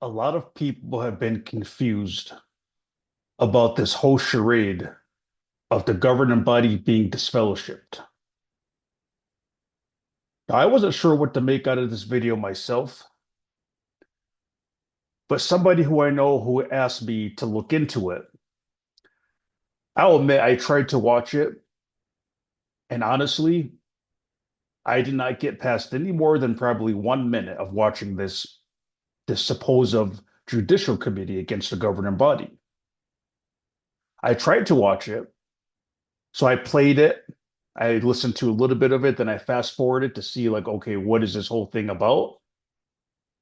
A lot of people have been confused about this whole charade of the governing body being disfellowshipped. Now, I wasn't sure what to make out of this video myself, but somebody who I know who asked me to look into it, I'll admit I tried to watch it, and honestly, I did not get past any more than probably 1 minute of watching this supposed judicial committee against the governing body. I tried to watch it, so I played it. I listened to a little bit of it, then I fast forwarded to see like, okay, what is this whole thing about?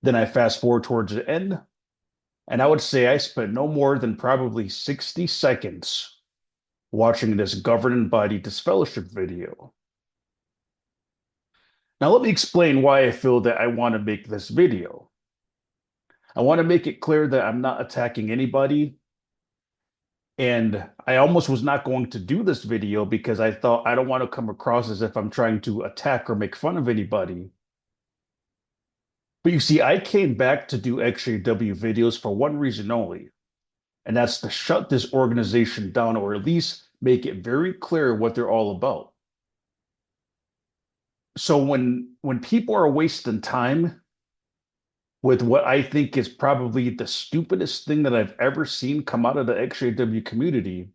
Then I fast forward towards the end, and I would say I spent no more than probably 60 seconds watching this governing body disfellowship video. Now, let me explain why I feel that I want to make this video. I want to make it clear that I'm not attacking anybody. And I almost was not going to do this video because I thought I don't want to come across as if I'm trying to attack or make fun of anybody. But you see, I came back to do XJW videos for one reason only, and that's to shut this organization down or at least make it very clear what they're all about. So when people are wasting time with what I think is probably the stupidest thing that I've ever seen come out of the XJW community,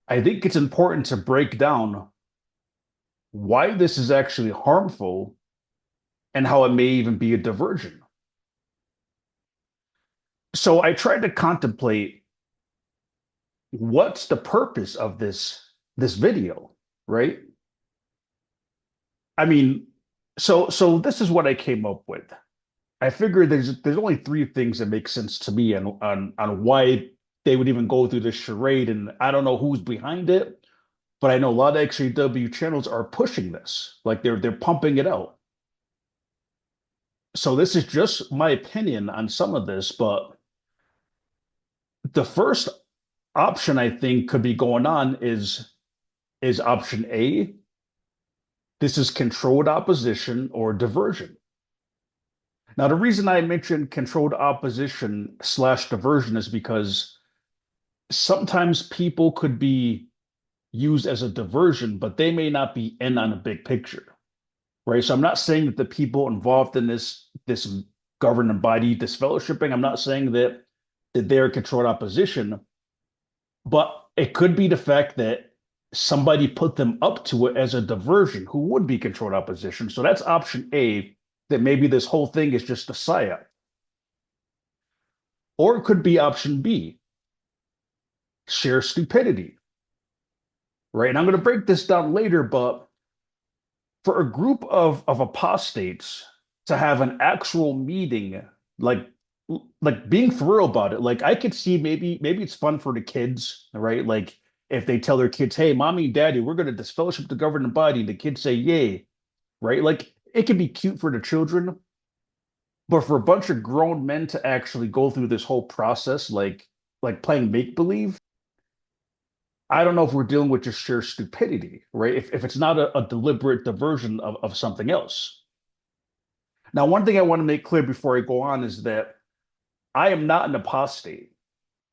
I think it's important to break down why this is actually harmful and how it may even be a diversion. So I tried to contemplate what's the purpose of this video, right? I mean, so this is what I came up with. I figured there's only three things that make sense to me on why they would even go through this charade, and I don't know who's behind it, but I know a lot of XAW channels are pushing this, like they're pumping it out. So this is just my opinion on some of this, but the first option I think could be going on is option A. This is controlled opposition or diversion. Now, the reason I mentioned controlled opposition slash diversion is because sometimes people could be used as a diversion, but they may not be in on the big picture, right? So I'm not saying that the people involved in this governing body, this fellowshipping, I'm not saying that they're controlled opposition, but it could be the fact that somebody put them up to it as a diversion who would be controlled opposition. So that's option A, that maybe this whole thing is just a psyop. Or it could be option B, sheer stupidity, right? And I'm going to break this down later, but for a group of apostates to have an actual meeting, like like being for real about it, like I could see maybe it's fun for the kids, right? Like if they tell their kids, "Hey, mommy and daddy, we're going to disfellowship the governing body," the kids say, "Yay," right? Like it can be cute for the children, but for a bunch of grown men to actually go through this whole process, like playing make believe, I don't know if we're dealing with just sheer stupidity, right? If it's not a deliberate diversion of something else. Now, one thing I want to make clear before I go on is that I am not an apostate.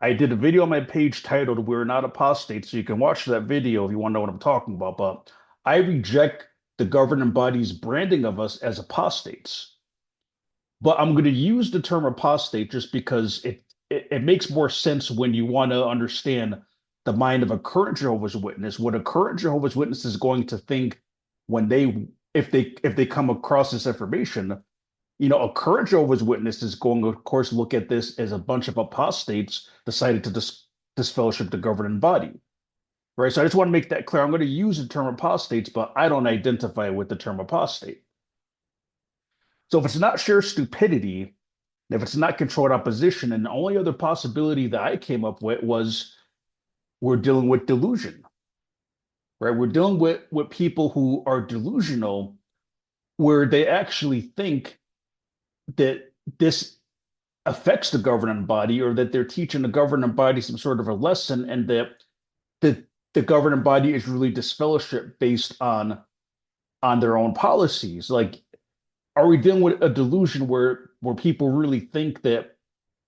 I did a video on my page titled "We're Not Apostates," so you can watch that video if you want to know what I'm talking about. But I reject the governing body's branding of us as apostates. But I'm going to use the term apostate just because it makes more sense when you want to understand the mind of a current Jehovah's Witness, what a current Jehovah's Witness is going to think when they come across this information. You know, a current Jehovah's Witness is going to, of course, look at this as a bunch of apostates decided to disfellowship the governing body, right? So I just want to make that clear. I'm going to use the term apostates, but I don't identify with the term apostate. So if it's not sheer stupidity, if it's not controlled opposition, and the only other possibility that I came up with was we're dealing with delusion, right? We're dealing with people who are delusional, where they actually think that this affects the governing body or that they're teaching the governing body some sort of a lesson and that the governing body is really disfellowship based on their own policies. Like, are we dealing with a delusion where where people really think that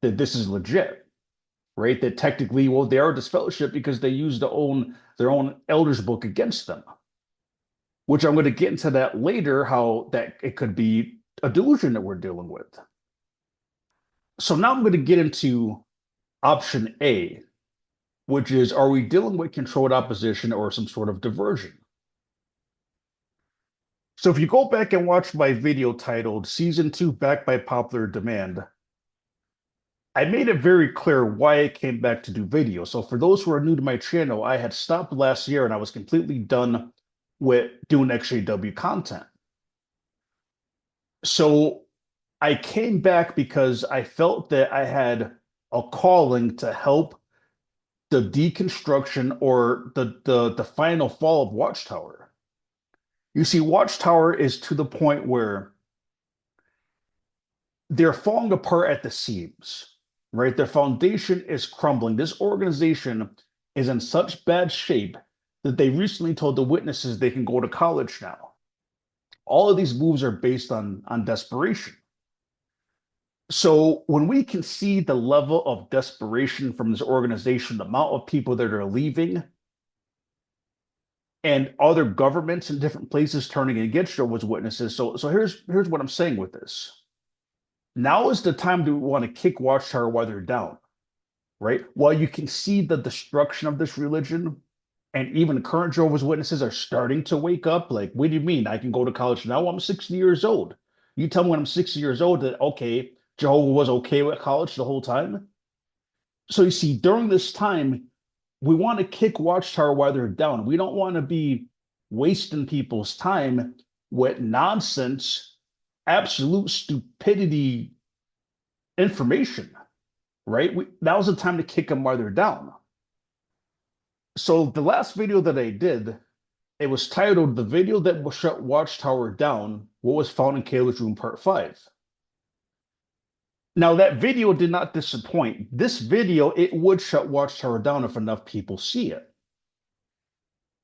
this is legit, right? That technically, well, they are disfellowship because they use their own elders book against them, which I'm going to get into that later, how that it could be a delusion that we're dealing with. So now I'm going to get into option A, which is, are we dealing with controlled opposition or some sort of diversion? So if you go back and watch my video titled Season 2 Back by Popular Demand, I made it very clear why I came back to do video. So for those who are new to my channel, I had stopped last year and I was completely done with doing XJW content. So I came back because I felt that I had a calling to help the deconstruction or the final fall of Watchtower. You see, Watchtower is to the point where they're falling apart at the seams, right? Their foundation is crumbling. This organization is in such bad shape that they recently told the witnesses they can go to college now. All of these moves are based on desperation. So when we can see the level of desperation from this organization, the amount of people that are leaving, and other governments in different places turning against Jehovah's Witnesses. So here's what I'm saying with this. Now is the time to want to kick Watchtower while they're down, right? While you can see the destruction of this religion, and even current Jehovah's Witnesses are starting to wake up. Like, what do you mean? I can go to college now? I'm 60 years old. You tell me when I'm 60 years old that, okay, Jehovah was okay with college the whole time? So you see, during this time, we want to kick Watchtower while they're down. We don't want to be wasting people's time with nonsense, absolute stupidity information, right? Now's the time to kick them while they're down. So the last video that I did, it was titled "The Video That Will Shut Watchtower Down: What Was Found in Kayla's Room Part 5." Now that video did not disappoint. This video, it would shut Watchtower down if enough people see it.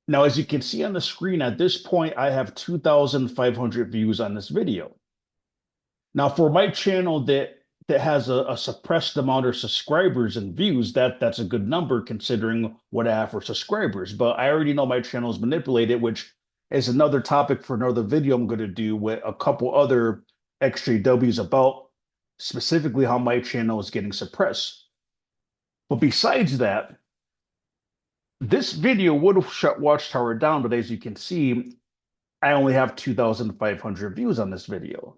Now, as you can see on the screen at this point, I have 2,500 views on this video. Now, for my channel that has a suppressed amount of subscribers and views, that's a good number considering what I have for subscribers. But I already know my channel is manipulated, which is another topic for another video I'm going to do with a couple other XJWs about specifically how my channel is getting suppressed. But besides that, this video would have shut Watchtower down, but as you can see, I only have 2,500 views on this video.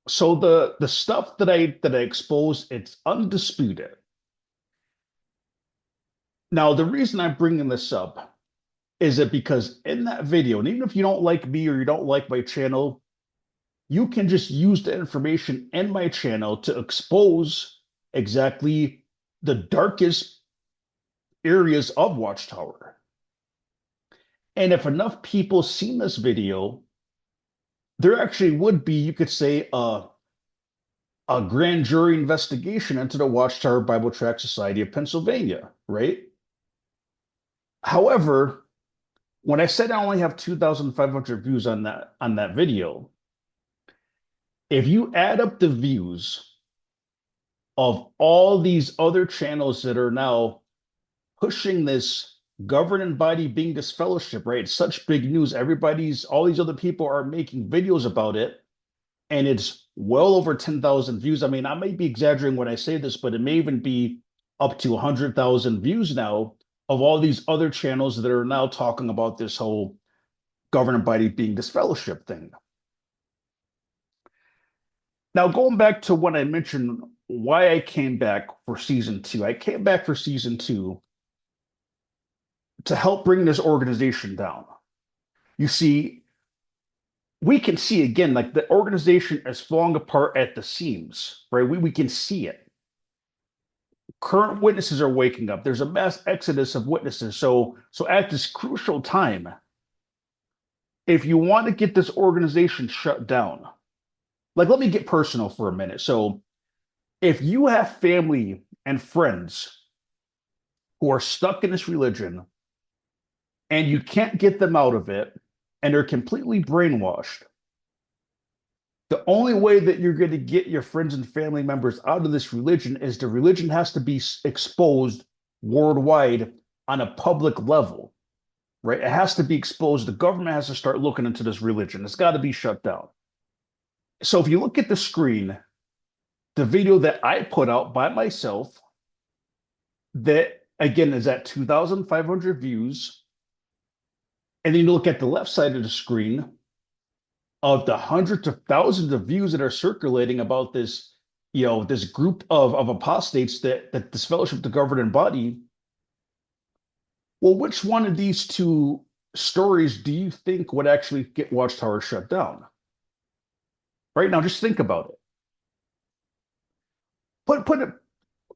So the stuff that I expose, it's undisputed. Now, the reason I'm bringing this up is that because in that video, and even if you don't like me or you don't like my channel, you can just use the information in my channel to expose exactly the darkest areas of Watchtower. And if enough people seen this video, there actually would be, you could say, a grand jury investigation into the Watchtower Bible Tract Society of Pennsylvania, right? However, when I said I only have 2,500 views on that video, if you add up the views of all these other channels that are now pushing this governing body being disfellowship, right? It's such big news. All these other people are making videos about it, and it's well over 10,000 views. I mean, I may be exaggerating when I say this, but it may even be up to 100,000 views now of all these other channels that are now talking about this whole governing body being disfellowship thing. Now, going back to when I mentioned why I came back for season 2, I came back for season 2 to help bring this organization down. You see, we can see again, like the organization is falling apart at the seams, right? We can see it. Current witnesses are waking up. There's a mass exodus of witnesses. So at this crucial time, if you want to get this organization shut down, like let me get personal for a minute. So if you have family and friends who are stuck in this religion and you can't get them out of it, and they're completely brainwashed, The only way that you're going to get your friends and family members out of this religion is the religion has to be exposed worldwide on a public level, right? It has to be exposed. The government has to start looking into this religion. It's got to be shut down. So if you look at the screen, the video that I put out by myself, that again is at 2,500 views. And then you look at the left side of the screen of the hundreds of thousands of views that are circulating about this, this group of apostates that this fellowship, the governing body. Well, which one of these two stories do you think would actually get Watchtower shut down? Right now, just think about it. Put it,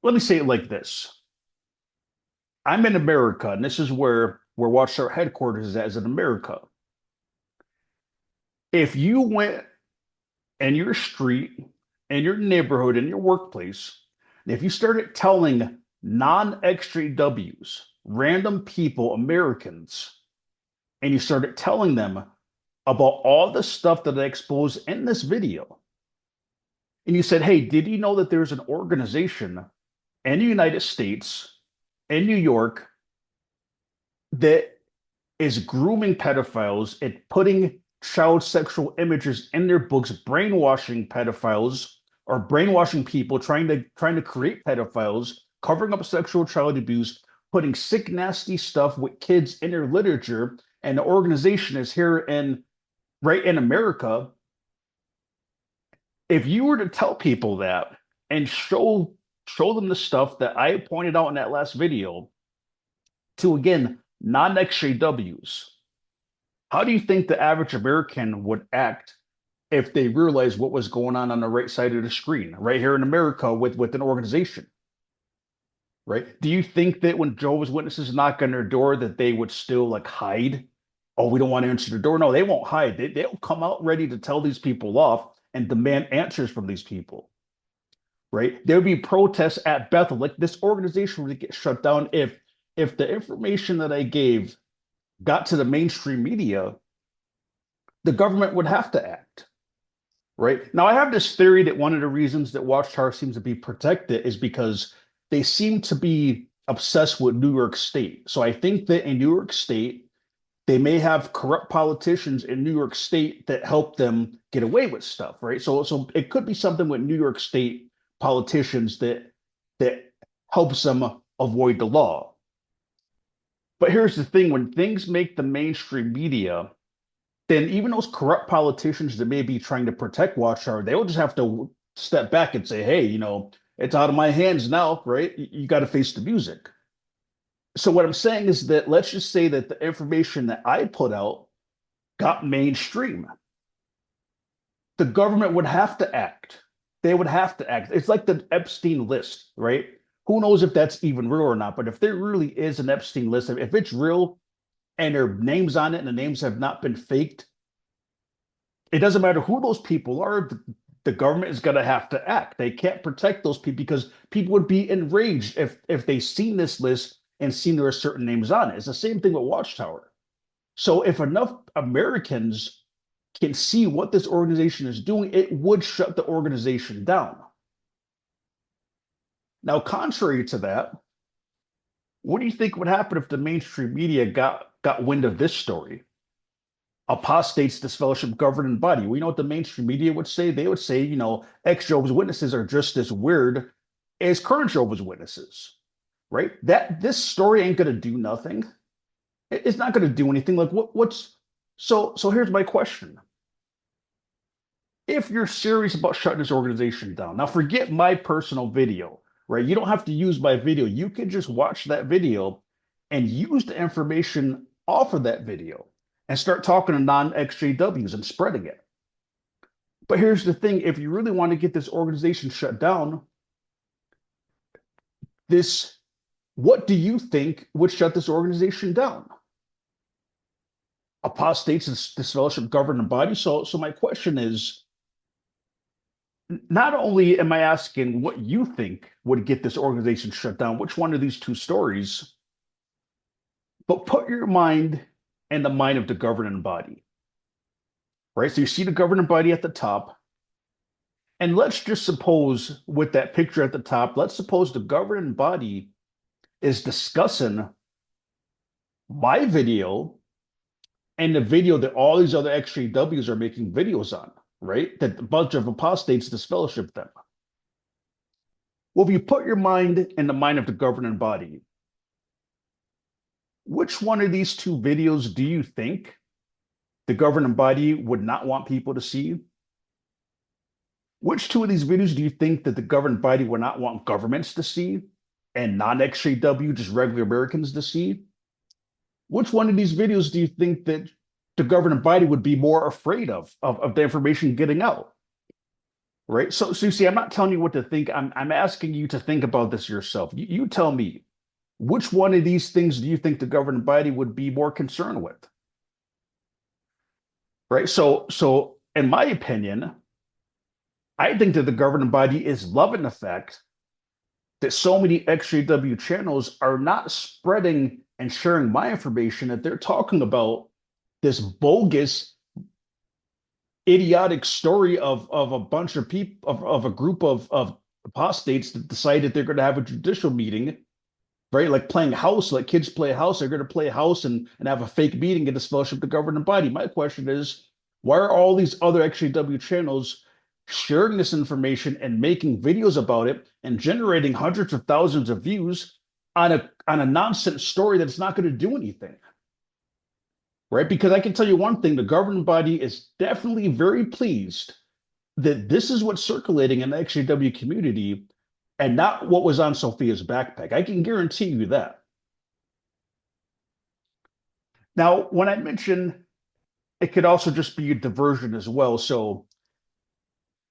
let me say it like this. I'm in America, and this is where Watchtower headquarters is as in America. If you went in your street, in your neighborhood, in your workplace, and if you started telling non-XJWs, random people, Americans, and you started telling them about all the stuff that I expose in this video, and you said, hey, did you know that there's an organization in the United States, in New York, that is grooming pedophiles and putting child sexual images in their books, brainwashing pedophiles or brainwashing people, trying to create pedophiles, covering up sexual child abuse, putting sick, nasty stuff with kids in their literature, and the organization is here right in America. If you were to tell people that and show them the stuff that I pointed out in that last video to, again, non-XJWs, how do you think the average American would act if they realized what was going on the right side of the screen, right here in America with an organization? Right? Do you think that when Jehovah's Witnesses knock on their door that they would still like hide? Oh, we don't want to answer the door. No, they won't hide. They'll come out ready to tell these people off and demand answers from these people. Right? There would be protests at Bethel. Like this organization would get shut down if the information that I gave got to the mainstream media. The government would have to act. Right? Now, I have this theory that one of the reasons that Watchtower seems to be protected is because they seem to be obsessed with New York State. So I think that in New York State, they may have corrupt politicians in New York State that help them get away with stuff, right? So it could be something with New York State politicians that helps them avoid the law. But here's the thing, when things make the mainstream media, then even those corrupt politicians that may be trying to protect Watchtower, they will just have to step back and say, hey, it's out of my hands now, right? You got to face the music. So what I'm saying is that let's just say that the information that I put out got mainstream. The government would have to act. They would have to act. It's like the Epstein list, right? Who knows if that's even real or not? But if there really is an Epstein list, if it's real and there are names on it and the names have not been faked, it doesn't matter who those people are. The government is going to have to act. They can't protect those people because people would be enraged if they seen this list and seen there are certain names on it. It's the same thing with Watchtower. So if enough Americans can see what this organization is doing, it would shut the organization down. Now, contrary to that, what do you think would happen if the mainstream media got wind of this story? Apostates, this fellowship governing body. We know what the mainstream media would say. They would say, ex-Jehovah's Witnesses are just as weird as current Jehovah's Witnesses, right? That this story ain't gonna do nothing. It's not gonna do anything. Like so here's my question. If you're serious about shutting this organization down, now forget my personal video, right? You don't have to use my video. You can just watch that video and use the information off of that video and start talking to non-XJWs and spreading it. But here's the thing, if you really want to get this organization shut down, what do you think would shut this organization down? Apostates, this fellowship governing body. So my question is, not only am I asking what you think would get this organization shut down, which one of these two stories, but put your mind in the mind of the governing body, right? So you see the governing body at the top. And let's just suppose with that picture at the top, let's suppose the governing body is discussing my video and the video that all these other XJWs are making videos on, right? That a bunch of apostates disfellowship them. Well, if you put your mind in the mind of the governing body, which one of these two videos do you think the governing body would not want people to see? Which two of these videos do you think that the governing body would not want governments to see and non-XJW, just regular Americans to see? Which one of these videos do you think that the governing body would be more afraid of the information getting out? Right. So you see, I'm not telling you what to think. I'm asking you to think about this yourself. You tell me, which one of these things do you think the governing body would be more concerned with? Right. So in my opinion, I think that the governing body is loving the fact that so many XJW channels are not spreading and sharing my information, that they're talking about this bogus, idiotic story of a bunch of people, of a group of apostates that decided they're going to have a judicial meeting, right? Like playing house, like kids play house. They're going to play house and have a fake meeting and disfellowship the governing body. My question is, why are all these other XJW channels sharing this information and making videos about it and generating hundreds of thousands of views on a nonsense story that's not going to do anything? Right? Because I can tell you one thing, the governing body is definitely very pleased that this is what's circulating in the XJW community and not what was on Sophia's backpack. I can guarantee you that. Now, when I mention it could also just be a diversion as well. So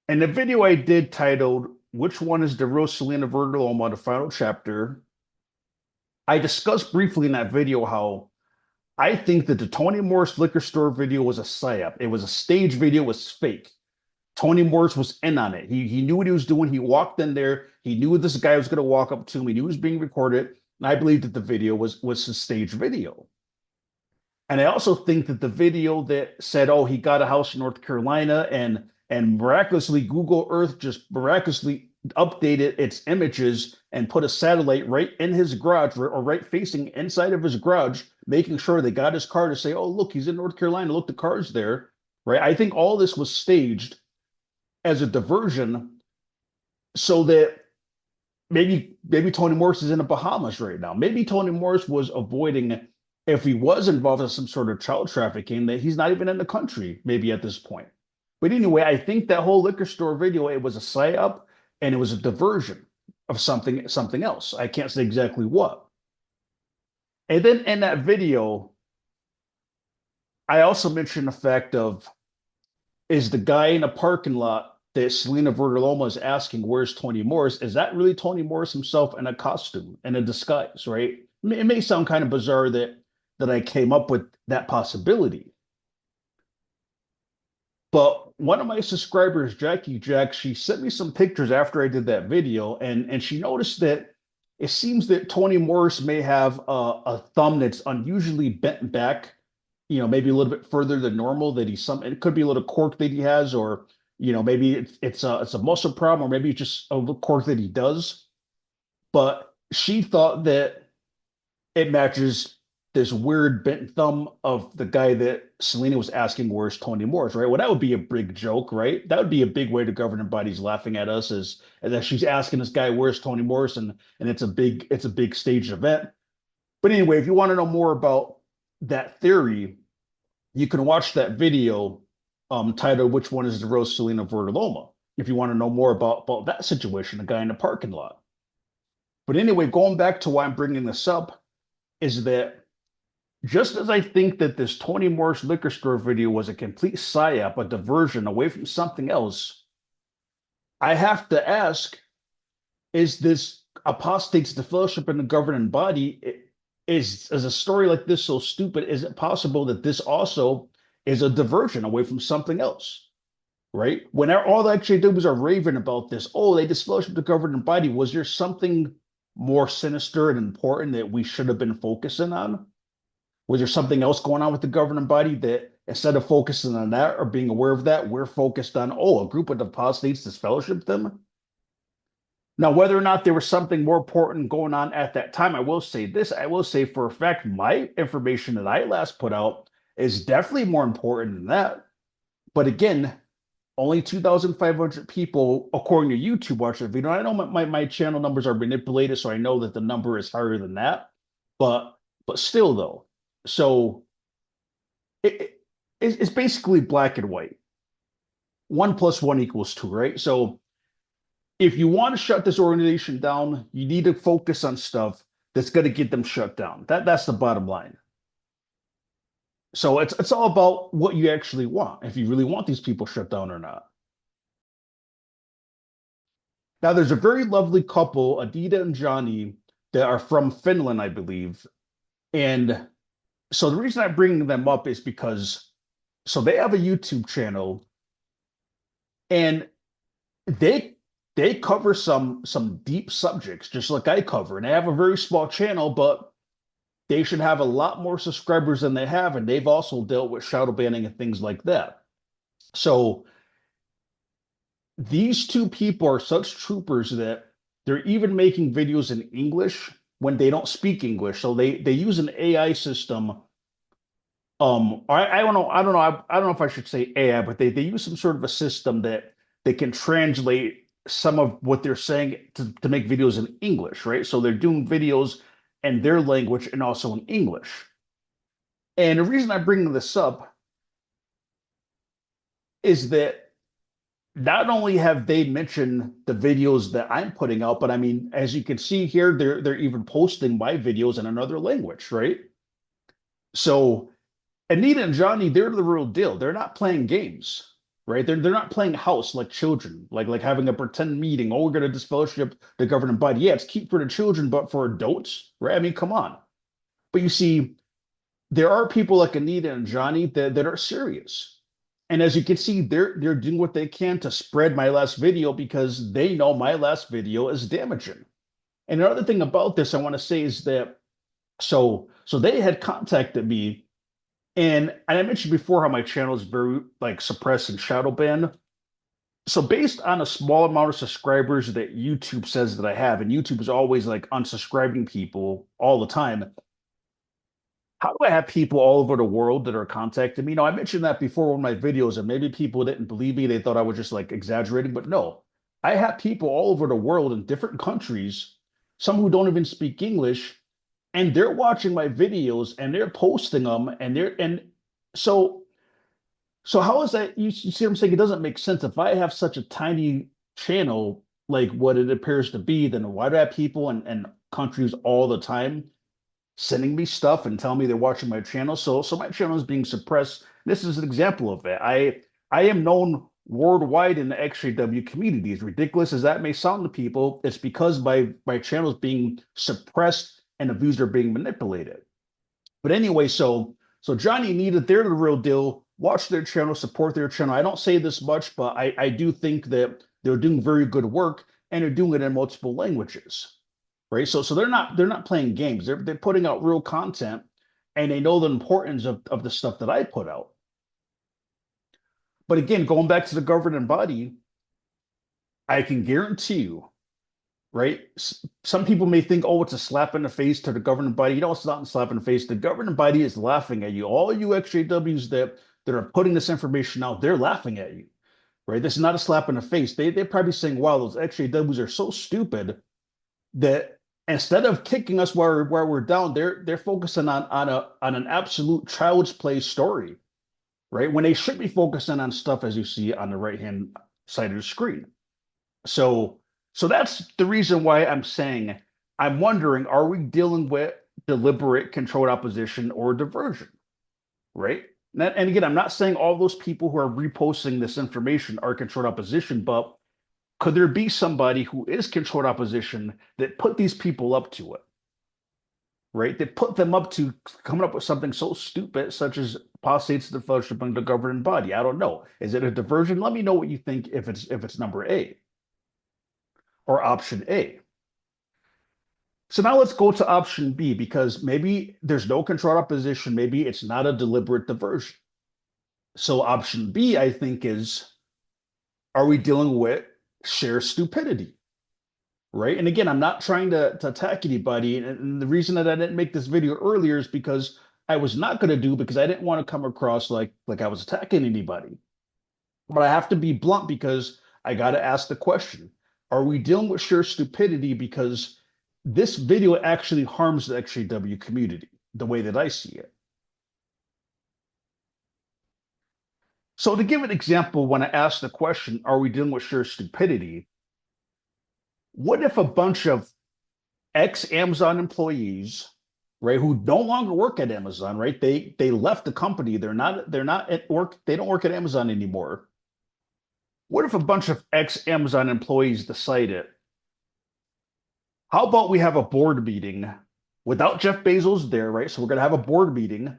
in the video I did titled, Which One is the Real Selena Vertiloma, the final chapter, I discussed briefly in that video how I think that the Tony Morris liquor store video was a psyop. It was a stage video, it was fake. Tony Morris was in on it. He knew what he was doing. He walked in there. He knew this guy was going to walk up to him. He knew he was being recorded. And I believe that the video was a stage video. And I also think that the video that said, oh, he got a house in North Carolina and miraculously Google Earth just miraculously updated its images and put a satellite right in his garage or right facing inside of his garage, making sure they got his car to say, oh, look, he's in North Carolina. Look, the car's there. Right. I think all this was staged as a diversion so that maybe Tony Morris is in the Bahamas right now. Maybe Tony Morris was avoiding, if he was involved in some sort of child trafficking, that he's not even in the country maybe at this point. But anyway, I think that whole liquor store video, it was a psyop and it was a diversion of something else. I can't say exactly what. And then in that video, I also mentioned the fact of, is the guy in a parking lot that Selena Vertiloma is asking, where's Tony Morris? Is that really Tony Morris himself in a costume, in a disguise, right? It may sound kind of bizarre that I came up with that possibility. But one of my subscribers, Jackie Jack, she sent me some pictures after I did that video, and she noticed that it seems that Tony Morris may have a thumb that's unusually bent back, maybe a little bit further than normal. It could be a little quirk that he has, or maybe it's a muscle problem, or maybe it's just a little quirk that he does. But she thought that it matches this weird bent thumb of the guy that Selena was asking, where's Tony Morris, right? Well, that would be a big joke, right? That would be a big way the governing body's laughing at us, as that she's asking this guy, where's Tony Morris, and it's a big staged event. But anyway, if you want to know more about that theory, you can watch that video titled, Which One is the Real Selena Vertiloma? If you want to know more about that situation, the guy in the parking lot. But anyway, going back to why I'm bringing this up is that just as I think that this Tony Morris liquor store video was a complete psyop, a diversion away from something else, I have to ask, is this apostates the fellowship in the governing body? Is a story like this so stupid? Is it possible that this also is a diversion away from something else? Right? When all the XJWs are raving about this, oh, they disfellowship the governing body, was there something more sinister and important that we should have been focusing on? Was there something else going on with the governing body that Instead of focusing on that or being aware of that, we're focused on, oh, a group of apostates disfellowship them. Now, whether or not there was something more important going on at that time, I will say this. I will say for a fact, my information that I last put out is definitely more important than that. But again, only 2,500 people, according to YouTube, watch the video. I know my channel numbers are manipulated, so I know that the number is higher than that. But still, though, so it's basically black and white. 1 + 1 = 2, right? So if you want to shut this organization down, you need to focus on stuff that's going to get them shut down. That's the bottom line. So it's all about what you actually want, if you really want these people shut down or not. Now, there's a very lovely couple, Adita and Johnny, that are from Finland, I believe. And so the reason I bring them up is because so they have a YouTube channel and they they cover some deep subjects just like I cover. And they have a very small channel, but they should have a lot more subscribers than they have, and they've also dealt with shadow banning and things like that. So these two people are such troopers that they're even making videos in English when they don't speak English. So they use an AI system. I don't know, I don't know if I should say AI, but they use some sort of a system that they can translate some of what they're saying to make videos in English, right? So they're doing videos in their language and also in English. And the reason I bring this up is that not only have they mentioned the videos that I'm putting out, but I mean, as you can see here, they're even posting my videos in another language, right? So Anita and Johnny, they're the real deal. They're not playing games, right? They're not playing house like children, like having a pretend meeting. Oh, we're gonna disfellowship the governing body. Yeah, it's cute for the children, but for adults, right? I mean, come on. But you see, there are people like Anita and Johnny that are serious. And as you can see, they're doing what they can to spread my last video because they know my last video is damaging. And another thing about this I want to say is that so they had contacted me, and I mentioned before how my channel is very like suppressed and shadow banned. So based on a small amount of subscribers that YouTube says that I have, and YouTube is always like unsubscribing people all the time, how do I have people all over the world that are contacting me? I mentioned that before in one of my videos, and maybe people didn't believe me. They thought I was just like exaggerating, but no, I have people all over the world in different countries, some who don't even speak English, and they're watching my videos and they're posting them, and so so how is that? You see what I'm saying? It doesn't make sense. If I have such a tiny channel like what it appears to be, then why do I have people in countries all the time sending me stuff and telling me they're watching my channel? So my channel is being suppressed. This is an example of it. I am known worldwide in the XJW community. As ridiculous as that may sound to people, it's because my channel is being suppressed and the views are being manipulated. But anyway, so Johnny needed they're the real deal. Watch their channel, support their channel. I don't say this much, but I do think that they're doing very good work and they're doing it in multiple languages, right? So they're not playing games. They're putting out real content, and they know the importance of the stuff that I put out. But again, going back to the governing body, I can guarantee you, right? Some people may think, oh, it's a slap in the face to the governing body. It's not a slap in the face. The governing body is laughing at you. All you XJWs that are putting this information out, they're laughing at you, right? This is not a slap in the face. They're probably saying, wow, those XJWs are so stupid that instead of kicking us where we're down, they're focusing on an absolute child's play story, right? When they should be focusing on stuff as you see on the right hand side of the screen. So that's the reason why I'm saying I'm wondering, are we dealing with deliberate controlled opposition or diversion, right? And again, I'm not saying all those people who are reposting this information are controlled opposition, but could there be somebody who is controlled opposition that put these people up to it, right? That put them up to coming up with something so stupid, such as apostates the fellowship and the governing body? I don't know. Is it a diversion? Let me know what you think if it's number A or option A. So now let's go to option B, because maybe there's no controlled opposition. Maybe it's not a deliberate diversion. So option B, I think, is, are we dealing with sheer stupidity? Right. And again, I'm not trying to attack anybody. And the reason that I didn't make this video earlier is because I was not going to do because I didn't want to come across like I was attacking anybody. But I have to be blunt because I got to ask the question, are we dealing with sheer stupidity? Because this video actually harms the XJW community, the way that I see it. So to give an example, when I ask the question, are we dealing with sheer stupidity? What if a bunch of ex-Amazon employees, right, who no longer work at Amazon, right? They left the company. They're not at work. They don't work at Amazon anymore. What if a bunch of ex-Amazon employees decided, how about we have a board meeting without Jeff Bezos there, right? So we're gonna have a board meeting,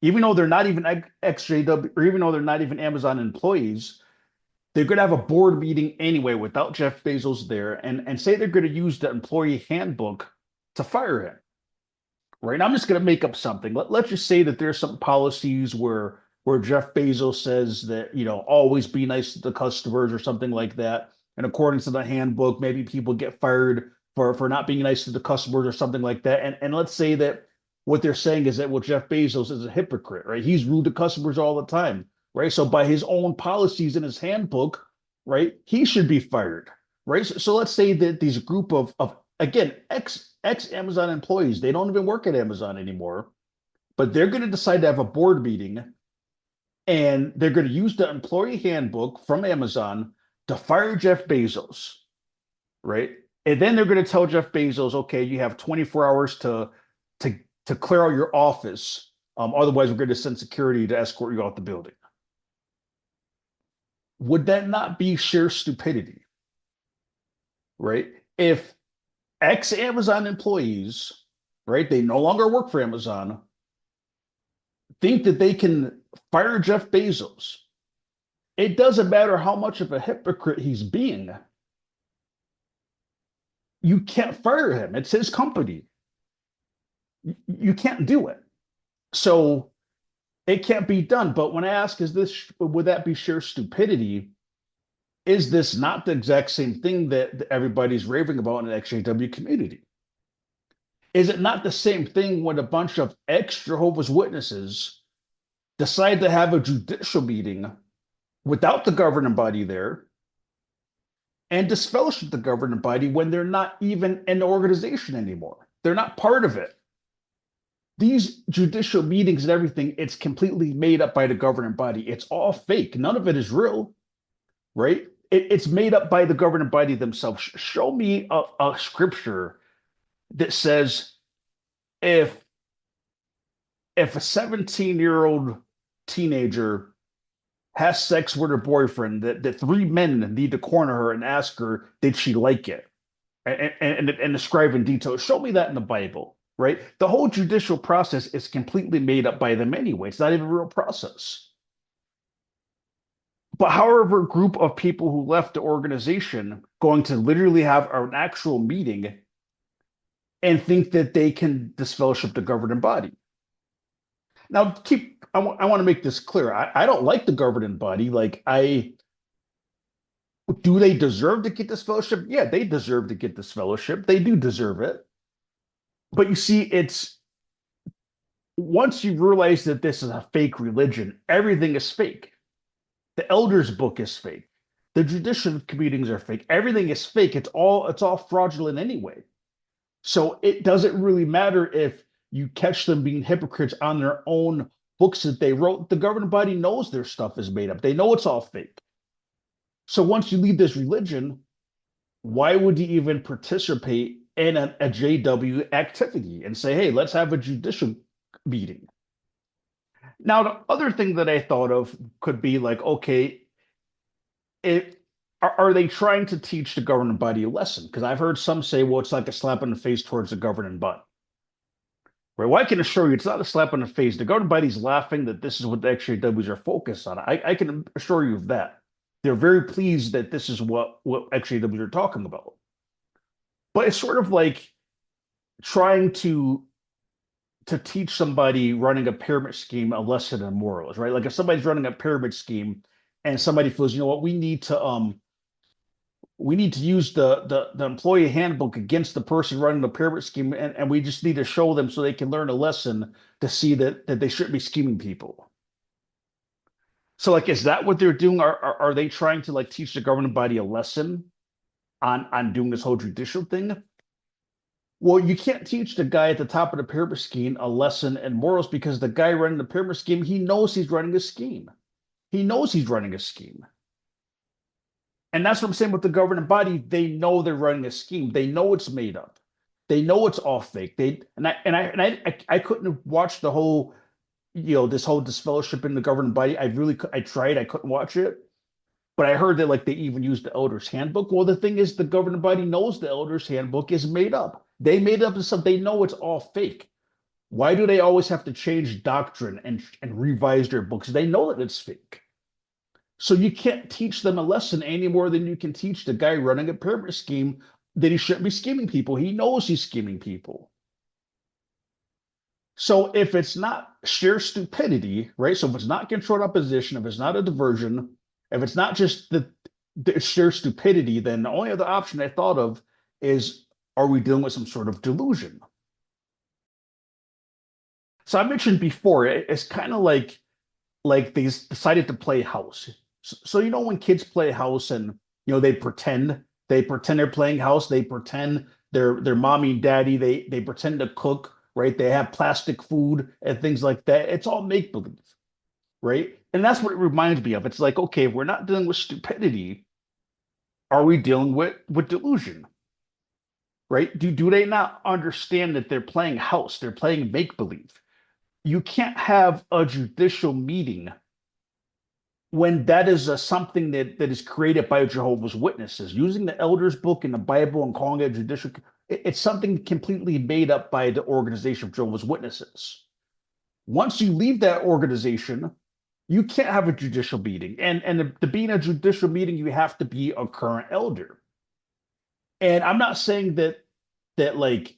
even though they're not even XJW, or even though they're not even Amazon employees, they're gonna have a board meeting anyway without Jeff Bezos there, and say they're gonna use the employee handbook to fire him. Right now, I'm just going to make up something. Let's just say that there's some policies where Jeff Bezos says that, always be nice to the customers or something like that. And according to the handbook, maybe people get fired for not being nice to the customers or something like that. And let's say that what they're saying is that, well, Jeff Bezos is a hypocrite, right? He's rude to customers all the time, right? So by his own policies in his handbook, right, he should be fired, right? So let's say that these group of again, ex Amazon employees, they don't even work at Amazon anymore, but they're going to decide to have a board meeting and they're going to use the employee handbook from Amazon to fire Jeff Bezos, right? And then they're going to tell Jeff Bezos, okay, you have 24 hours to to clear out your office. Otherwise, we're going to send security to escort you out the building. Would that not be sheer stupidity, right? If ex Amazon employees, right, they no longer work for Amazon, think that they can fire Jeff Bezos. It doesn't matter how much of a hypocrite he's being. You can't fire him. It's his company. You can't do it. So it can't be done. But when I ask, would that be sheer stupidity? Is this not the exact same thing that everybody's raving about in the XJW community? Is it not the same thing when a bunch of ex Jehovah's Witnesses decide to have a judicial meeting without the governing body there and disfellowship the governing body when they're not even an organization anymore? They're not part of it. These judicial meetings and everything, it's completely made up by the governing body. It's all fake. None of it is real, right? It's made up by the governing body themselves. Show me a scripture that says if a 17-year-old teenager has sex with her boyfriend, that three men need to corner her and ask her, did she like it? And describe in detail. Show me that in the Bible, right? The whole judicial process is completely made up by them anyway. It's not even a real process. But however, a group of people who left the organization going to literally have an actual meeting and think that they can disfellowship the governing body. Now, I want to make this clear. I don't like the governing body. Do they deserve to get this fellowship? Yeah, they deserve to get this fellowship. They do deserve it. But you see, it's once you realize that this is a fake religion, everything is fake. The elders book is fake. The judicial meetings are fake. Everything is fake. It's all fraudulent anyway. So it doesn't really matter if you catch them being hypocrites on their own books that they wrote. The governing body knows their stuff is made up. They know it's all fake. So once you leave this religion, why would you even participate in a JW activity and say, hey, let's have a judicial meeting? Now, the other thing that I thought of could be like, okay, are they trying to teach the governing body a lesson? Because I've heard some say, well, it's like a slap in the face towards the governing body. Right? Well, I can assure you it's not a slap in the face. The governing body's laughing that this is what the XJWs are focused on. I can assure you of that. They're very pleased that this is what XJWs are talking about. But it's sort of like trying to to teach somebody running a pyramid scheme a lesson in morals, right? Like if somebody's running a pyramid scheme and somebody feels, you know what, we need to use the employee handbook against the person running the pyramid scheme, and we just need to show them so they can learn a lesson to see that they shouldn't be scheming people. So like, is that what they're doing? Are they trying to like teach the governing body a lesson on doing this whole judicial thing? Well, you can't teach the guy at the top of the pyramid scheme a lesson in morals because the guy running the pyramid scheme, he knows he's running a scheme. He knows he's running a scheme. And that's what I'm saying with the governing body. They know they're running a scheme. They know it's made up. They know it's all fake. I couldn't watch the whole, this whole disfellowship in the governing body. I tried. I couldn't watch it. But I heard that like they even used the elders handbook. Well, the thing is the governing body knows the elders handbook is made up. They made up stuff. They know it's all fake. Why do they always have to change doctrine and revise their books? They know that it's fake. So you can't teach them a lesson any more than you can teach the guy running a pyramid scheme that he shouldn't be scheming people. He knows he's scheming people. So if it's not sheer stupidity, right? So if it's not controlled opposition, if it's not a diversion, if it's not just the sheer stupidity, then the only other option I thought of is, are we dealing with some sort of delusion? So I mentioned before, it's kind of like they decided to play house. So when kids play house and they pretend they're playing house, they pretend they're mommy and daddy, they pretend to cook, right? They have plastic food and things like that. It's all make believe, right? And that's what it reminds me of. It's like, okay, if we're not dealing with stupidity, are we dealing with delusion? Right? Do they not understand that they're playing house? They're playing make believe. You can't have a judicial meeting when that is something that is created by Jehovah's Witnesses. Using the Elders Book in the Bible and calling it judicial, it's something completely made up by the organization of Jehovah's Witnesses. Once you leave that organization, you can't have a judicial meeting. And to be in a judicial meeting, you have to be a current elder. And I'm not saying that like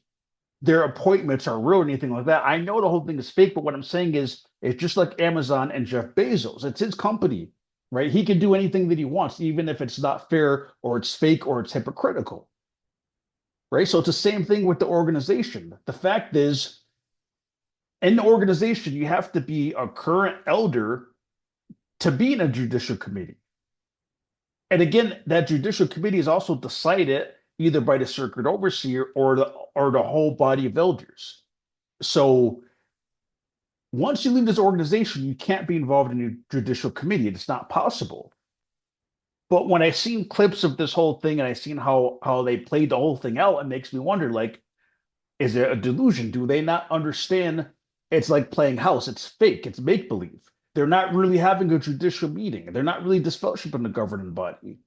their appointments are real or anything like that. I know the whole thing is fake, but what I'm saying is it's just like Amazon and Jeff Bezos. It's his company, right? He can do anything that he wants, even if it's not fair or it's fake or it's hypocritical, right? So it's the same thing with the organization. The fact is, in the organization, you have to be a current elder to be in a judicial committee. And again, that judicial committee is also decided either by the circuit overseer or the whole body of elders. So once you leave this organization, you can't be involved in a judicial committee. It's not possible. But when I seen clips of this whole thing and I seen how they played the whole thing out, it makes me wonder, like, is it a delusion? Do they not understand it's like playing house? It's fake. It's make believe. They're not really having a judicial meeting. They're not really disfellowshipping the governing body.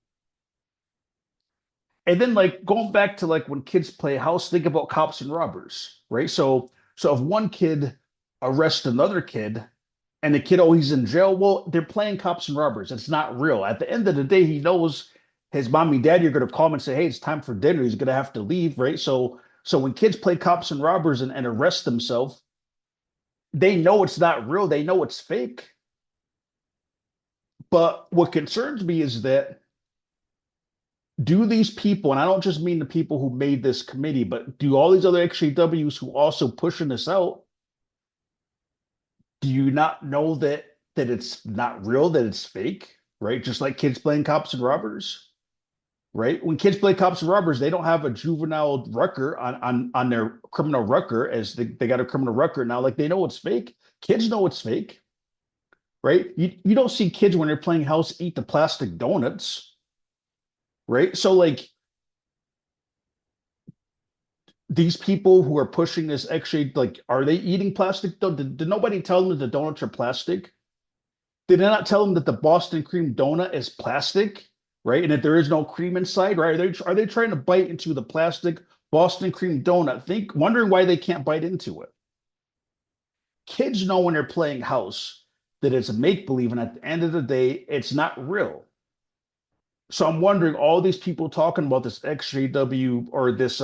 And then like going back to like when kids play house, think about cops and robbers, right? So if one kid arrests another kid and the kid, oh, he's in jail, well, they're playing cops and robbers. It's not real. At the end of the day, he knows his mommy and daddy are going to call him and say, hey, it's time for dinner. He's going to have to leave, right? So when kids play cops and robbers and arrest themselves, they know it's not real. They know it's fake. But what concerns me is that do these people, and I don't just mean the people who made this committee, but do all these other XJWs who also pushing this out, do you not know that it's not real, that it's fake, right? Just like kids playing cops and robbers, right? When kids play cops and robbers, they don't have a juvenile record on their criminal record as they got a criminal record now. Like they know it's fake. Kids know it's fake, right? You don't see kids when they're playing house eat the plastic donuts, right? So like these people who are pushing this actually like, are they eating plastic? Did nobody tell them that the donuts are plastic? Did they not tell them that the Boston cream donut is plastic, right? And that there is no cream inside, right? Are they trying to bite into the plastic Boston cream donut? Wondering why they can't bite into it. Kids know when they're playing house that it's a make believe, and at the end of the day, it's not real. So I'm wondering, all these people talking about this XJW or this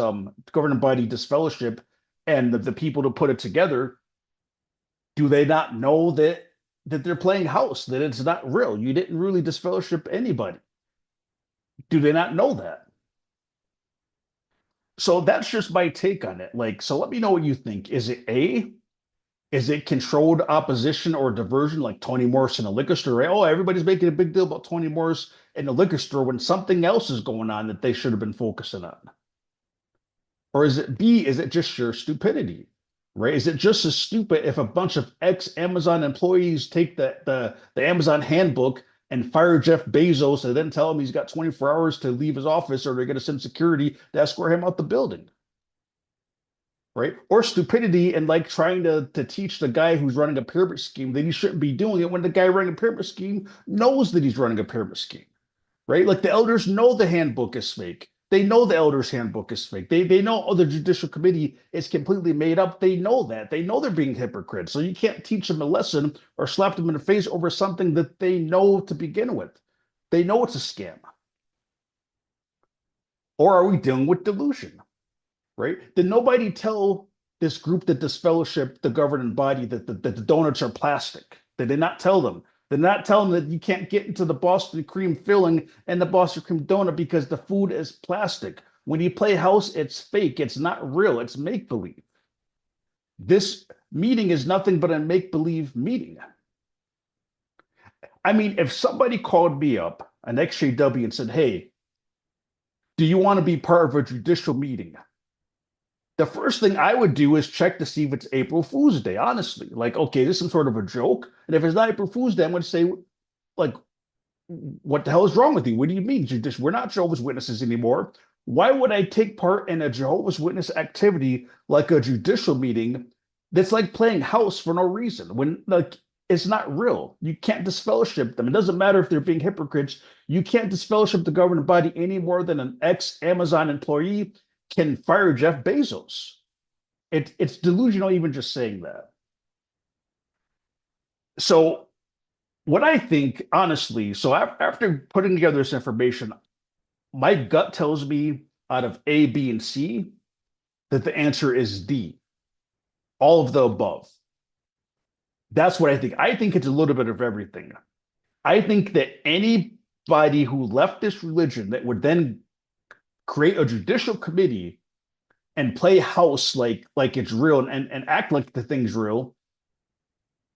governing body disfellowship and the people to put it together, Do they not know that they're playing house, that it's not real? You didn't really disfellowship anybody. Do they not know that? So that's just my take on it. Like, so let me know what you think. Is it A? Is it controlled opposition or diversion, like Tony Morris in a liquor store? Right? Oh, everybody's making a big deal about Tony Morris in the liquor store when something else is going on that they should have been focusing on. Or is it B? Is it just sheer stupidity? Right? Is it just as stupid if a bunch of ex-Amazon employees take the Amazon handbook and fire Jeff Bezos and then tell him he's got 24 hours to leave his office or they're going to send security to escort him out the building? Right? Or stupidity and like trying to teach the guy who's running a pyramid scheme that he shouldn't be doing it when the guy running a pyramid scheme knows that he's running a pyramid scheme. Right? Like the elders know the handbook is fake. They know the elders handbook is fake. They know the judicial committee is completely made up. They know that. They know they're being hypocrites. So you can't teach them a lesson or slap them in the face over something that they know to begin with. They know it's a scam. Or are we dealing with delusion? Right? Did nobody tell this group that disfellowship the governing body that the donuts are plastic? Did they not tell them? Did not tell them that you can't get into the Boston cream filling and the Boston cream donut because the food is plastic? When you play house, it's fake. It's not real. It's make believe. This meeting is nothing but a make believe meeting. I mean, if somebody called me up, an XJW, and said, "Hey, do you want to be part of a judicial meeting?" The first thing I would do is check to see if it's April Fool's Day, honestly. Like, okay, this is some sort of a joke. And if it's not April Fool's Day, I'm going to say, like, what the hell is wrong with you? What do you mean? We're not Jehovah's Witnesses anymore. Why would I take part in a Jehovah's Witness activity like a judicial meeting that's like playing house for no reason when like it's not real? You can't disfellowship them. It doesn't matter if they're being hypocrites. You can't disfellowship the governing body any more than an ex-Amazon employee can fire Jeff Bezos. It's delusional even just saying that. So what I think, honestly, so after putting together this information, my gut tells me out of A, B, and C that the answer is D, all of the above. That's what I think. I think it's a little bit of everything. I think that anybody who left this religion that would then create a judicial committee and play house like it's real and act like the thing's real,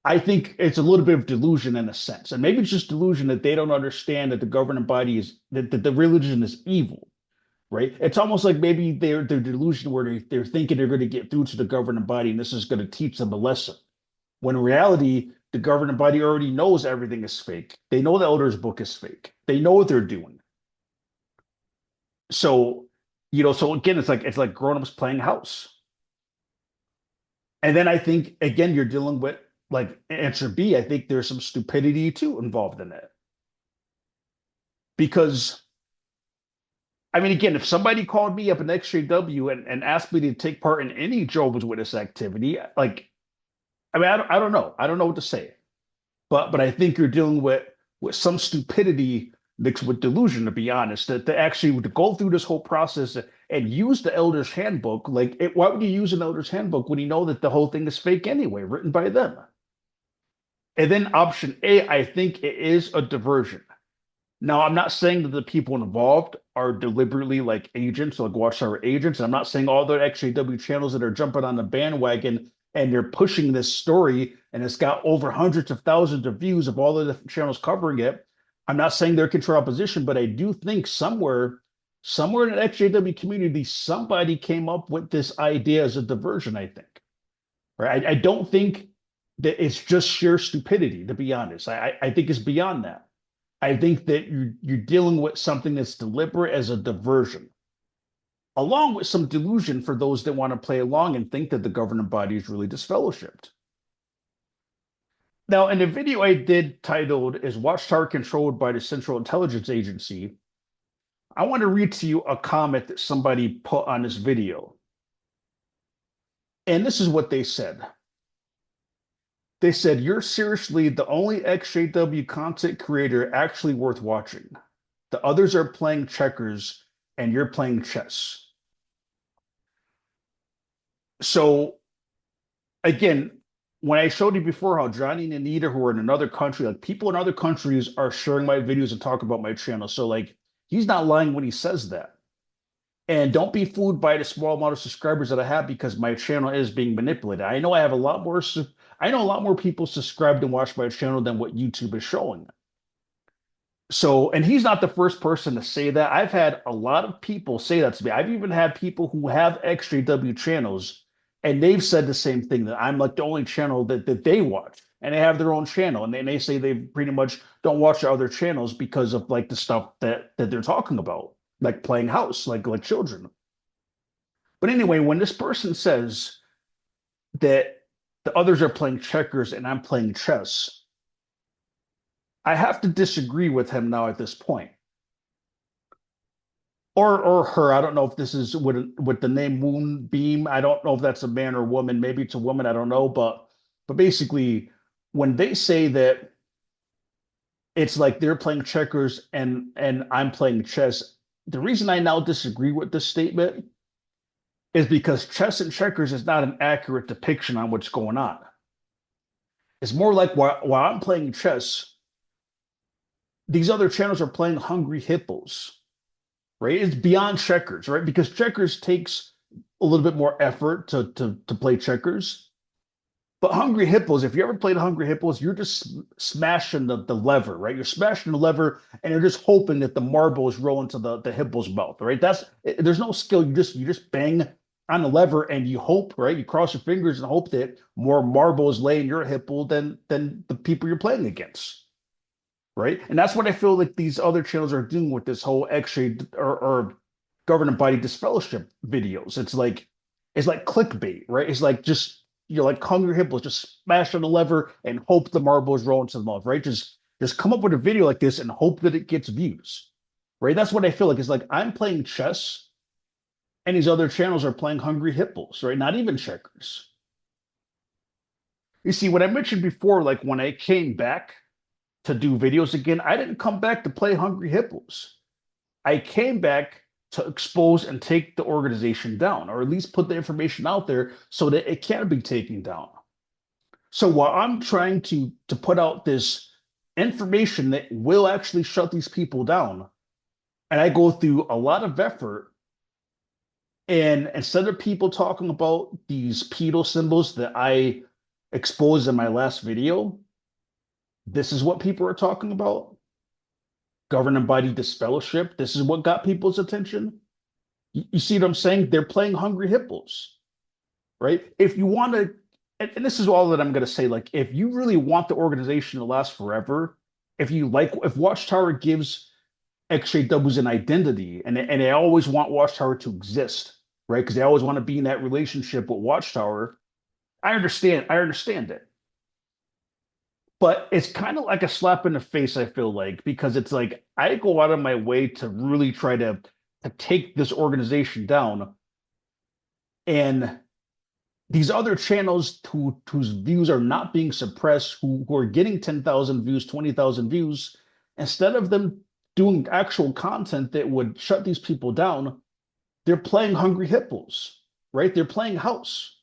I think it's a little bit of delusion in a sense. And maybe it's just delusion that they don't understand that the governing body is that the religion is evil, right? It's almost like maybe they're delusion where they're thinking they're going to get through to the governing body and this is going to teach them a lesson. When in reality, the governing body already knows everything is fake. They know the elders book is fake. They know what they're doing. So, so again, it's like grown-ups playing house. And then I think again, you're dealing with like answer B. I think there's some stupidity too involved in it. Because I mean, again, if somebody called me up an XJW and asked me to take part in any Jehovah's Witness activity, like I mean, I don't know. I don't know what to say. But I think you're dealing with some stupidity mixed with delusion, to be honest, that to actually to go through this whole process and use the elder's handbook. Like, why would you use an elder's handbook when you know that the whole thing is fake anyway, written by them? And then option A, I think it is a diversion. Now, I'm not saying that the people involved are deliberately like agents, like Watchtower agents. And I'm not saying all the XJW channels that are jumping on the bandwagon and they're pushing this story and it's got over hundreds of thousands of views of all the different channels covering it. I'm not saying they're control opposition, but I do think somewhere in the XJW community, somebody came up with this idea as a diversion, I think. Right? I don't think that it's just sheer stupidity, to be honest. I think it's beyond that. I think that you're dealing with something that's deliberate as a diversion, along with some delusion for those that want to play along and think that the governing body is really disfellowshipped. Now, in the video I did titled, "Is Watchtower Controlled by the Central Intelligence Agency?" I want to read to you a comment that somebody put on this video. And this is what they said. They said, "You're seriously the only XJW content creator actually worth watching. The others are playing checkers and you're playing chess." So again, when I showed you before how Johnny and Anita, who are in another country, like people in other countries are sharing my videos and talk about my channel. So like he's not lying when he says that. And don't be fooled by the small amount of subscribers that I have because my channel is being manipulated. I know I have a lot more, I know a lot more people subscribed and watch my channel than what YouTube is showing. So, and he's not the first person to say that. I've had a lot of people say that to me. I've even had people who have XJW channels, and they've said the same thing that I'm like the only channel that they watch, and they have their own channel, and they say they pretty much don't watch their other channels because of like the stuff that they're talking about, like playing house, like children. But anyway, when this person says that the others are playing checkers and I'm playing chess, I have to disagree with him now at this point. Or her. I don't know if this is with the name Moonbeam. I don't know if that's a man or woman. Maybe it's a woman. I don't know. But basically, when they say that it's like they're playing checkers and I'm playing chess, the reason I now disagree with this statement is because chess and checkers is not an accurate depiction on what's going on. It's more like while I'm playing chess, these other channels are playing Hungry Hippos, right? It's beyond checkers, right? Because checkers takes a little bit more effort to play checkers. But Hungry Hippos, if you ever played Hungry Hippos, you're just smashing the lever, right? You're smashing the lever and you're just hoping that the marbles roll into the hippo's mouth, right? There's no skill. You just bang on the lever and you hope, right? You cross your fingers and hope that more marbles lay in your hippo than the people you're playing against, right? And that's what I feel like these other channels are doing with this whole X-ray or governing body disfellowship videos. It's like clickbait, right? It's like just you're like hungry hippos, just smash on the lever and hope the marbles roll into the mouth, right? Just come up with a video like this and hope that it gets views, right? That's what I feel like. It's like I'm playing chess and these other channels are playing hungry hippos, right? Not even checkers. You see, what I mentioned before, like when I came back to do videos again, I didn't come back to play hungry hippos. I came back to expose and take the organization down, or at least put the information out there so that it can be taken down. So while I'm trying to put out this information that will actually shut these people down, and I go through a lot of effort, and instead of people talking about these pedal symbols that I exposed in my last video, this is what people are talking about. Governing body disfellowship. This is what got people's attention. You see what I'm saying? They're playing hungry hippos, right? If you want to, and this is all that I'm going to say, like, if you really want the organization to last forever, if Watchtower gives XJWs an identity and they always want Watchtower to exist, right? Because they always want to be in that relationship with Watchtower. I understand it. But it's kind of like a slap in the face, I feel like, because it's like I go out of my way to really try to take this organization down. And these other channels whose views are not being suppressed, who are getting 10,000 views, 20,000 views, instead of them doing actual content that would shut these people down, they're playing hungry hippos, right? They're playing house,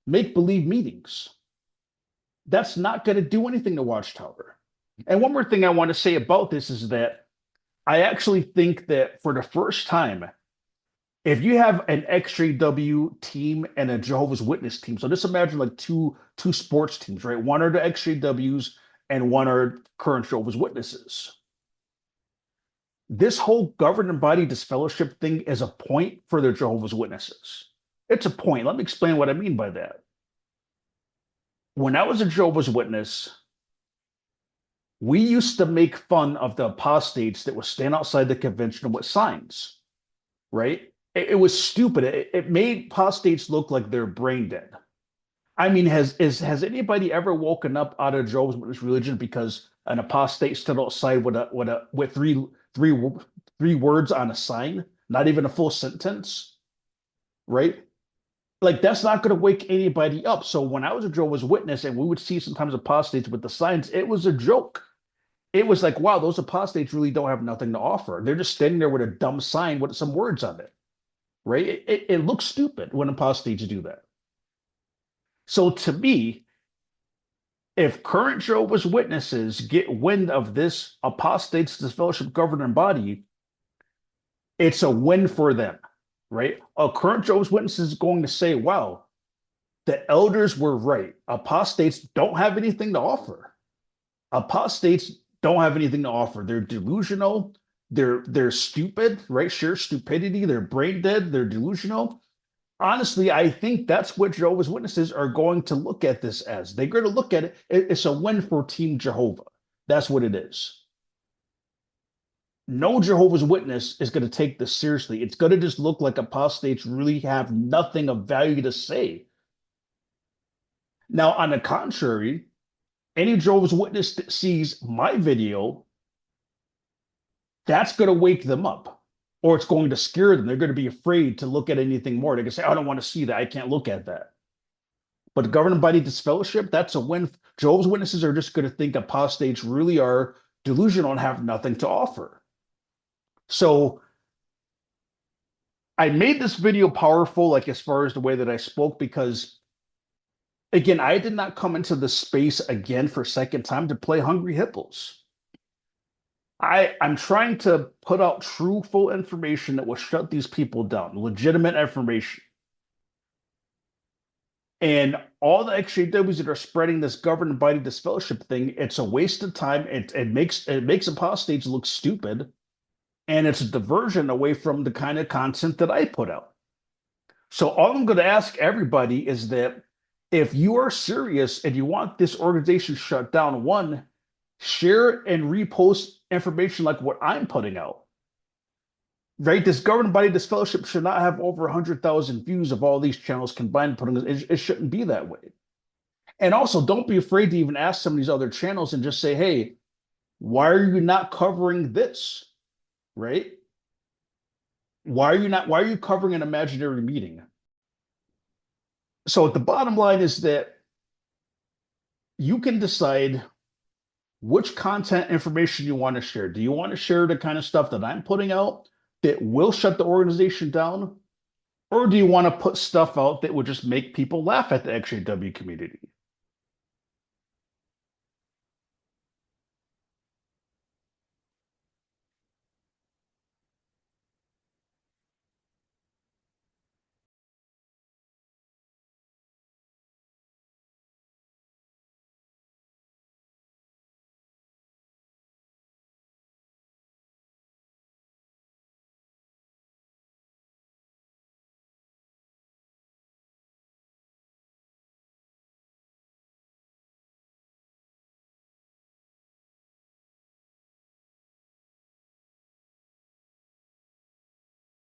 make believe meetings. That's not going to do anything to Watchtower. And one more thing I want to say about this is that I actually think that for the first time, if you have an XJW team and a Jehovah's Witness team, so just imagine like two sports teams, right? One are the XJWs and one are current Jehovah's Witnesses. This whole governing body disfellowship thing is a point for the Jehovah's Witnesses. It's a point. Let me explain what I mean by that. When I was a Jehovah's Witness, we used to make fun of the apostates that would stand outside the convention with signs, right? It was stupid. It made apostates look like they're brain dead. I mean, has anybody ever woken up out of Jehovah's Witness religion because an apostate stood outside with three words on a sign, not even a full sentence, right? Like that's not going to wake anybody up. So when I was a Jehovah's Witness and we would see sometimes apostates with the signs, it was a joke. It was like, wow, those apostates really don't have nothing to offer. They're just standing there with a dumb sign with some words on it, right? It looks stupid when apostates do that. So to me, If current Jehovah's Witnesses get wind of this apostates disfellowship governing body, it's a win for them, right? A current Jehovah's Witness is going to say, wow, the elders were right. Apostates don't have anything to offer. Apostates don't have anything to offer. They're delusional. They're stupid, right? Sheer stupidity. They're brain dead. They're delusional. Honestly, I think that's what Jehovah's Witnesses are going to look at this as. They're going to look at it. It's a win for Team Jehovah. That's what it is. No Jehovah's Witness is going to take this seriously. It's going to just look like apostates really have nothing of value to say. Now, on the contrary, any Jehovah's Witness that sees my video, that's going to wake them up, or it's going to scare them. They're going to be afraid to look at anything more. They're going to say, I don't want to see that. I can't look at that. But governing body disfellowship, that's a win. Jehovah's Witnesses are just going to think apostates really are delusional and have nothing to offer. So I made this video powerful, like as far as the way that I spoke, because again, I did not come into the space again for a second time to play Hungry Hippos. I'm trying to put out truthful information that will shut these people down, legitimate information. And all the XJWs that are spreading this governing body disfellowship thing, it's a waste of time. It makes apostates look stupid, and it's a diversion away from the kind of content that I put out. So all I'm going to ask everybody is that if you are serious and you want this organization shut down, one, share and repost information like what I'm putting out. Right? This governing body disfellowship should not have over 100,000 views of all these channels combined. It shouldn't be that way. And also, don't be afraid to even ask some of these other channels and just say, hey, why are you not covering this? Right? Why are you covering an imaginary meeting? So the bottom line is that you can decide which content information you want to share. Do you want to share the kind of stuff that I'm putting out that will shut the organization down? Or do you want to put stuff out that would just make people laugh at the XJW community?